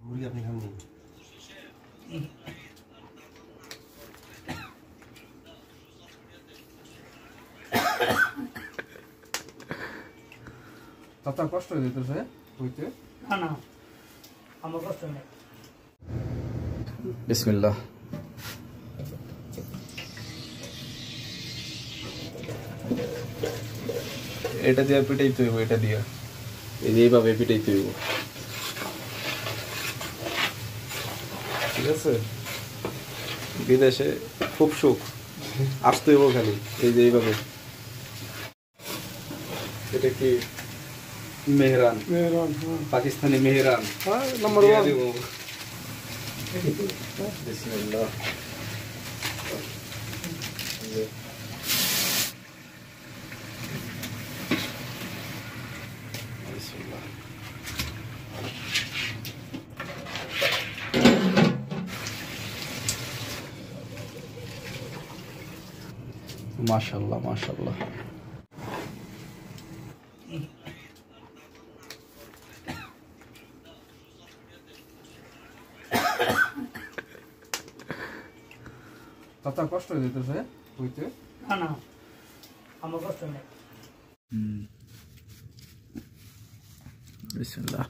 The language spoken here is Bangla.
মুরগি আপনি খাননি? তাতা কষ্ট হয়ে যেতেছে হইতে? না না, আমার কষ্ট নেই। বিসমিল্লাহ। এটা দিয়ে পিটাইতে হইব, এটা দিয়ে এই যে এইভাবে পিটাইতে হইব, ঠিক আছে? বিদেশে খুব সুখ, আসতে হইব খালি এই যে এইভাবে। এটা কি মেহরান? মেহরান, পাকিস্তানি মেহরান, নাম্বার 1। বিসমিল্লাহ। বিসমিল্লাহ। মাশাআল্লাহ মাশাআল্লাহ। তাতা কষ্ট হয়ে যেতেছে হইতে? না না, আমার কষ্ট নেই। বিসমিল্লাহ।